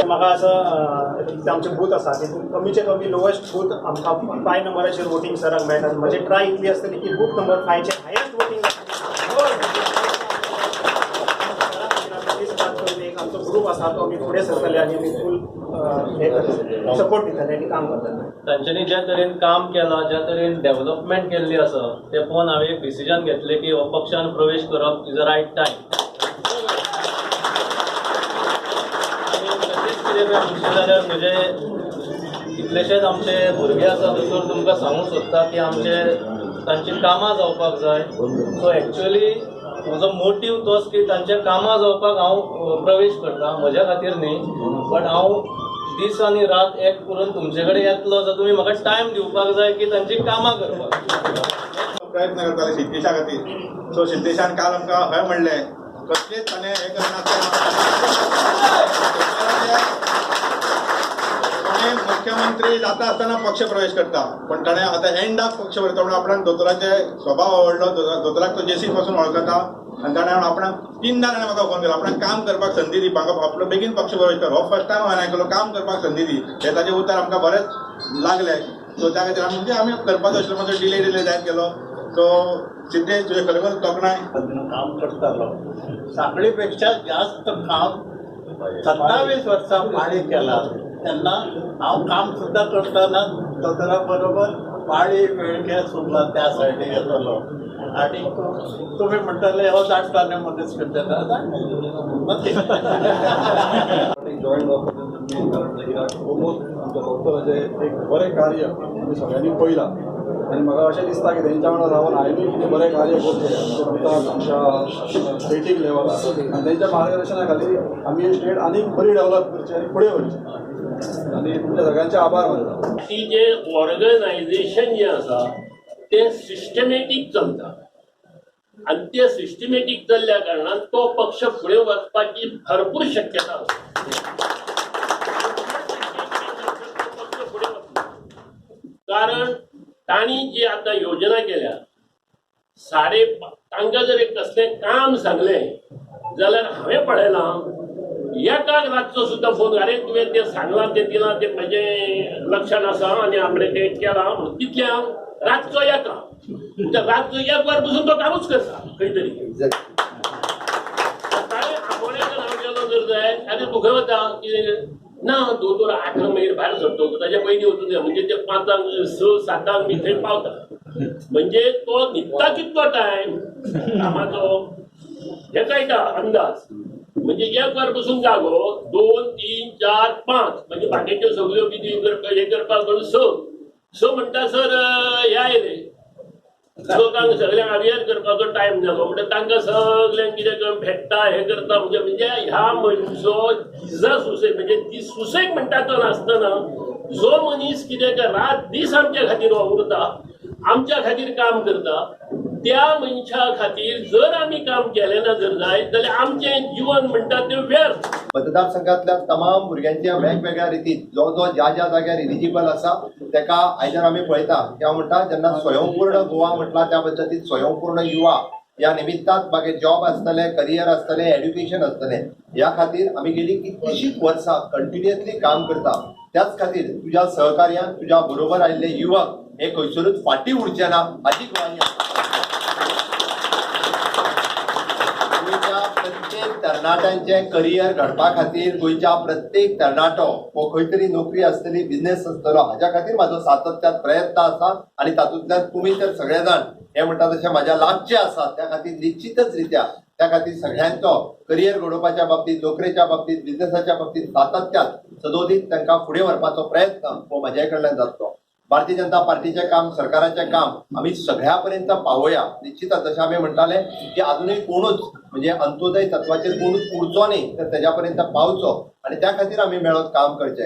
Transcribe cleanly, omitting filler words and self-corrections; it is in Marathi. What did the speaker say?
म्हाका असं आमचे बूथ आसा तितून कमीचे कमी लोवेस्ट बूथ आमकां 5 नंबराचेर वोटींग सराक मेळटा. म्हजी ट्राय इतली आसतली की बूथ नंबर 5चेर हायेस्ट वोटींग आमचो ग्रूप आसा तो आमी फुडें सरतले आनी आमी फूल सपोर्ट दितले आनी काम करतले. तांच्यांनी ज्या तरेन काम केलां, ज्या तरेन डेव्हलपमेंट केल्ली आसा ते पळोवन हांवें एक डिसिजन घेतलें की हो पक्षान प्रवेश करप इज अ रायट टायम. जाल्यार म्हजे कितलेशेच आमचे भुरगे आसा थंयसर तुमकां सांगूंक सोदता की आमचे तांची कामां जावपाक जाय. सो एक्चुअली म्हजो मोटीव तोच की तांचे कामां जावपाक हांव प्रवेश करता. म्हज्या खातीर न्ही, बट हांव दीस आनी रात एक करून तुमचे कडेन येतलो जाल्यार तुमी म्हाका टायम दिवपाक जाय की तांची कामां करपाक. प्रयत्न करताले सिद्धेशा खातीर. सो सिद्धेशान काल आमकां हय म्हणलें कसलेच ताणें हें मुख्यमंत्री जाता आसतना पक्ष प्रवेश करता, पण ताणें आतां एंडाक पक्ष वयता म्हणून आपणाक दोतोराचे स्वभाव आवडलो. दोतोराक तो जेसी पासून वळखता आनी ताणें आपणाक 3दा ताणें म्हाका फोन केलो आपणाक काम करपाक संदी दी, म्हाका आपलो बेगीन पक्ष प्रवेश कर. हो फर्स्ट टायम हांवें आयकलो काम करपाक संदी दी. हे ताचें उतर आमकां बरेंच लागलें. सो त्या खातीर आमी आमी करपाचो आशिल्लो मातसो डिले जायत गेलो. सो सिद्धेश तुजे खरेखूच तोखणाय. काम करतालो साखळीपेक्षा जास्त काम 27 वर्सां पाळी केला. तेन्ना हांव काम सुद्धा करतना दोतोरा बरोबर पाळी वेळगे सुद्धा त्या सायडीक येतलो आनी तुमी म्हणटाले हो धाडटाले मनीस करता जॉईन ऑलमोस्ट आमच्या डॉक्टराचें एक बरें कार्य आमी सगळ्यांनी पळयलां आनी म्हाका अशें दिसता की तेंच्या वांगडा रावन हांवेंय कितें बरें कार्य करचें आमच्या स्टेटीक लेवलार आनी तेंच्या मार्गदर्शना खातीर आमी ही स्टेट आनीक बरी डेव्हलप करची आनी फुडें व्हरची. आनी तुमच्या सगळ्यांचे आभार मानता. ती जे ऑर्गनायझेशन जे आसा ते सिस्टमॅटीक चलता आनी ते सिस्टमॅटीक चल्ल्या कारणान तो पक्ष फुडें वचपाची भरपूर शक्यता आसा. कारण तांणी जी आता योजना केल्या तांकां जर एक कसलें काम सांगलें जाल्यार हांवें पळयलां एकाक रातचो सुद्दां फोन अरे तुवें तें सांगलां तें दिलां तें म्हजें लक्षण आसा आनी आपणें तें केलां म्हणून तितल्यांक रातचो एका रातचो 1 वर बसून तो कामूच करता खंय तरी. ताणें आंबोळेकर हांव गेलो जर जाय आनी तूं खंय वता कितें ना दोतोर 8 मागीर भायर सरतो ताच्या पयलीं वचूं जाय म्हणजे ते 5 6 7 मी थंय पावता. म्हणजे तो न्हिदता कितलो टायम कामाचो हे कळटा अंदाज. म्हणजे 1 वर बसून जागो 2 3 4 5 म्हणजे बाकीच्यो सगळ्यो विधी हे करपाक म्हणून 6 म्हणटा सर हे आयले लोकांक सगळ्यांक अवेअर करपाचो टायम जालो म्हणजे तांकां सगळ्यांक कितें भेटता हे करता म्हणजे ह्या मनशो सुसेग म्हणजे ती सुसेग म्हणटा तो नासतना जो मनीस कितें रात दीस आमच्या खातीर वावुरता आमच्या खातीर काम करता त्या मनशा खातीर जर आमी काम केलें ना जर जाय जाल्यार आमचें जीवन म्हणटा तें व्यर्थ. मतदारसंघातल्या तमाम भुरग्यांच्या वेगवेगळ्या रितीन जो ज्या जाग्यार इलिजिबल आसा तेका आयदर आमी पळयता त्या म्हणटा जेन्ना स्वयंपूर्ण गोवा म्हटला त्या पद्दतीन स्वयंपूर्ण युवा या निमित्तान मागीर जॉब आसतले करियर आसतले एड्युकेशन आसतले ह्या खातीर आमी गेली कितलीशींच वर्सां कंटिन्युअसली काम करता. त्याच खातीर तुज्या सहकार्यान तुज्या बरोबर आयिल्ले युवक हे खंयसरूच फाटीं उरचे ना हाची ग्वाही प्रत्येक तरणाट्यांचे करियर घडपा खातीर गोंयच्या प्रत्येक तरणाटो हो खंय तरी नोकरी आसतली बिझनेस आसतलो हाच्या खातीर म्हाजो सातत्यान प्रयत्न आसा आनी तातूंतल्यान तुमी तर सगळे जाण हे म्हणटा तशें म्हाज्या लागचे आसा त्या खातीर निश्चितच रित्या त्या खातीर सगळ्यांचो करियर घडोवपाच्या बाबतीत नोकरेच्या बाबतीत बिझनेसाच्या बाबतीत सातत्यान सदोदीत तांकां फुडें व्हरपाचो प्रयत्न हो म्हाज्या कडल्यान जातलो. भारतीय जनता पार्टीचे काम सरकाराचे काम आमी सगळ्या पर्यंत पावोया. निश्चितच जशें आमी म्हणटाले की अजूनही कोणूच म्हणजे अंत्योदय तत्वाचेर कोणूच उरचो न्ही तर तेज्या पर्यंत पावचो आनी त्या खातीर आमी मेळोन काम करचें.